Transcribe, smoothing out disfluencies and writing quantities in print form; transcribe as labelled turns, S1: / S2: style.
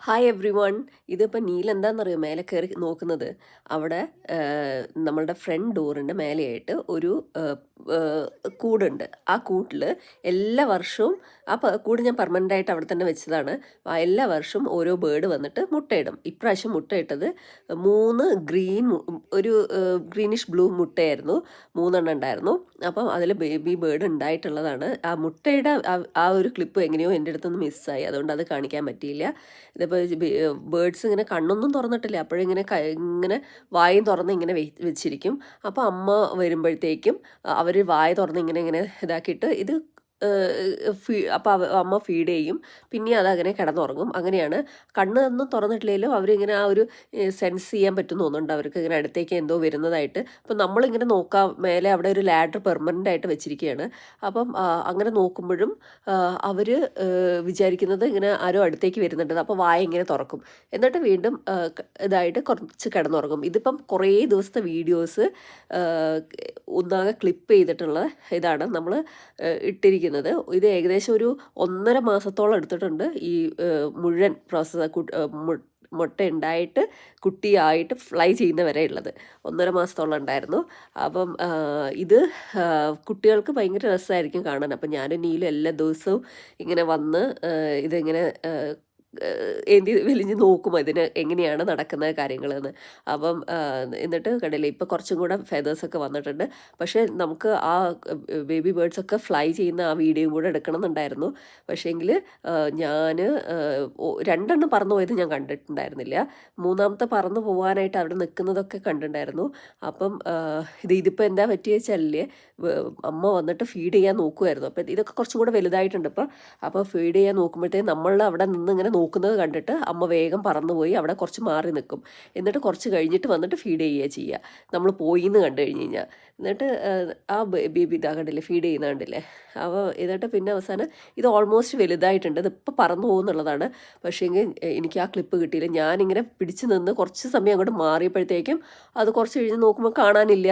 S1: Hi every one. ഇതിപ്പോൾ Neil എന്താണെന്നറിയോ മേലെ കയറി നോക്കുന്നത്. അവിടെ നമ്മളുടെ ഫ്രണ്ട് ഡോറിൻ്റെ മേലെയായിട്ട് ഒരു കൂടുണ്ട്. ആ കൂട്ടിൽ എല്ലാ വർഷവും കൂട് ഞാൻ പെർമനൻ്റ് ആയിട്ട് അവിടെ തന്നെ വെച്ചതാണ്. എല്ലാ വർഷവും ഓരോ ബേർഡ് വന്നിട്ട് മുട്ടയിടും. ഇപ്രാവശ്യം മുട്ടയിട്ടത് 3 ഒരു ഗ്രീനിഷ് ബ്ലൂ മുട്ടയായിരുന്നു. 3 ഉണ്ടായിരുന്നു. അപ്പം അതിൽ ബേബി ബേർഡ് ഉണ്ടായിട്ടുള്ളതാണ്. ആ മുട്ടയുടെ ആ ഒരു ക്ലിപ്പ് എങ്ങനെയോ എൻ്റെ അടുത്തൊന്ന് മിസ്സായി, അതുകൊണ്ട് അത് കാണിക്കാൻ പറ്റിയില്ല. ഇതിപ്പോൾ ബേർഡ്സ് ഇങ്ങനെ കണ്ണൊന്നും തുറന്നിട്ടില്ല, അപ്പോഴിങ്ങനെ ഇങ്ങനെ വായും തുറന്ന് ഇങ്ങനെ വെച്ചിരിക്കും. അപ്പോൾ അമ്മ വരുമ്പോഴത്തേക്കും അവർ വായ തുറന്ന് ഇങ്ങനെ ഇങ്ങനെ ഇതാക്കിയിട്ട് ഇത് അപ്പോൾ അമ്മ ഫീഡ് ചെയ്യും. പിന്നെ അതങ്ങനെ കിടന്നുറങ്ങും. അങ്ങനെയാണ്. കണ്ണൊന്നും തുറന്നിട്ടില്ലെങ്കിലും അവരിങ്ങനെ ആ ഒരു സെൻസ് ചെയ്യാൻ പറ്റും തോന്നുന്നുണ്ട് അവർക്ക്, ഇങ്ങനെ അടുത്തേക്ക് എന്തോ വരുന്നതായിട്ട്. അപ്പം നമ്മളിങ്ങനെ നോക്കാം, മേലെ അവിടെ ഒരു ലാഡർ പെർമനൻ്റ് ആയിട്ട് വെച്ചിരിക്കുകയാണ്. അപ്പം അങ്ങനെ നോക്കുമ്പോഴും അവർ വിചാരിക്കുന്നത് ഇങ്ങനെ ആരോ അടുത്തേക്ക് വരുന്നുണ്ട്. അപ്പോൾ വായ ഇങ്ങനെ തുറക്കും, എന്നിട്ട് വീണ്ടും ഇതായിട്ട് കുറച്ച് കിടന്നുറങ്ങും. ഇതിപ്പം കുറേ ദിവസത്തെ വീഡിയോസ് ഒന്നാകെ ക്ലിപ്പ് ചെയ്തിട്ടുള്ള ഇതാണ് നമ്മൾ ഇട്ടിരിക്കുന്നത്. ഇത് ഏകദേശം ഒരു 1.5 മാസത്തോളം എടുത്തിട്ടുണ്ട് ഈ മുഴുവൻ പ്രോസസ്സ്. മുട്ട ഉണ്ടായിട്ട് കുട്ടിയായിട്ട് ഫ്ലൈ ചെയ്യുന്ന വരെ ഉള്ളത് 1.5 മാസത്തോളം ഉണ്ടായിരുന്നു. അപ്പം ഇത് കുട്ടികൾക്ക് ഭയങ്കര രസമായിരിക്കും കാണാൻ. അപ്പം ഞാനും നീലും എല്ലാ ദിവസവും ഇങ്ങനെ വന്ന് ഇതിങ്ങനെ ഏന്തി വലിഞ്ഞ് നോക്കും ഇതിന് എങ്ങനെയാണ് നടക്കുന്ന കാര്യങ്ങളെന്ന്. അപ്പം എന്നിട്ട് കണ്ടില്ലേ, ഇപ്പം കുറച്ചും കൂടെ ഫെദേഴ്സൊക്കെ വന്നിട്ടുണ്ട്. പക്ഷേ നമുക്ക് ആ ബേബി ബേർഡ്സൊക്കെ ഫ്ലൈ ചെയ്യുന്ന ആ വീഡിയോയും കൂടെ എടുക്കണം എന്നുണ്ടായിരുന്നു. പക്ഷേങ്കിൽ ഞാൻ 2 പറന്നു പോയത് ഞാൻ കണ്ടിട്ടുണ്ടായിരുന്നില്ല. 3-മത്തെ പറന്നു പോകാനായിട്ട് അവിടെ നിൽക്കുന്നതൊക്കെ കണ്ടിട്ടുണ്ടായിരുന്നു. അപ്പം ഇതിപ്പോൾ എന്താ പറ്റിയ വെച്ചാലേ, അമ്മ വന്നിട്ട് ഫീഡ് ചെയ്യാൻ നോക്കുമായിരുന്നു. അപ്പം ഇതൊക്കെ കുറച്ചും കൂടെ വലുതായിട്ടുണ്ട് ഇപ്പം. അപ്പോൾ ഫീഡ് ചെയ്യാൻ നോക്കുമ്പോഴത്തേക്കും നമ്മൾ അവിടെ നിന്ന് ഇങ്ങനെ നോക്കുന്നത് കണ്ടിട്ട് അമ്മ വേഗം പറന്നുപോയി അവിടെ കുറച്ച് മാറി നിൽക്കും. എന്നിട്ട് കുറച്ച് കഴിഞ്ഞിട്ട് വന്നിട്ട് ഫീഡ് ചെയ്യുക ചെയ്യുക, നമ്മൾ പോയി എന്ന് കണ്ടു കഴിഞ്ഞ് കഴിഞ്ഞാൽ. എന്നിട്ട് ആ ബേബി ഇതാ കണ്ടില്ലേ, ഫീഡ് ചെയ്യുന്ന കണ്ടില്ലേ. അപ്പോൾ എന്നിട്ട് പിന്നെ അവസാനം ഇത് ഓൾമോസ്റ്റ് വലുതായിട്ടുണ്ട്, ഇതിപ്പോൾ പറന്നു പോകുന്നുള്ളതാണ്. പക്ഷേങ്കിൽ എനിക്ക് ആ ക്ലിപ്പ് കിട്ടിയില്ല. ഞാനിങ്ങനെ പിടിച്ച് നിന്ന് കുറച്ച് സമയം അങ്ങോട്ട് മാറിയപ്പോഴത്തേക്കും അത് കുറച്ച് കഴിഞ്ഞ് നോക്കുമ്പോൾ കാണാനില്ല.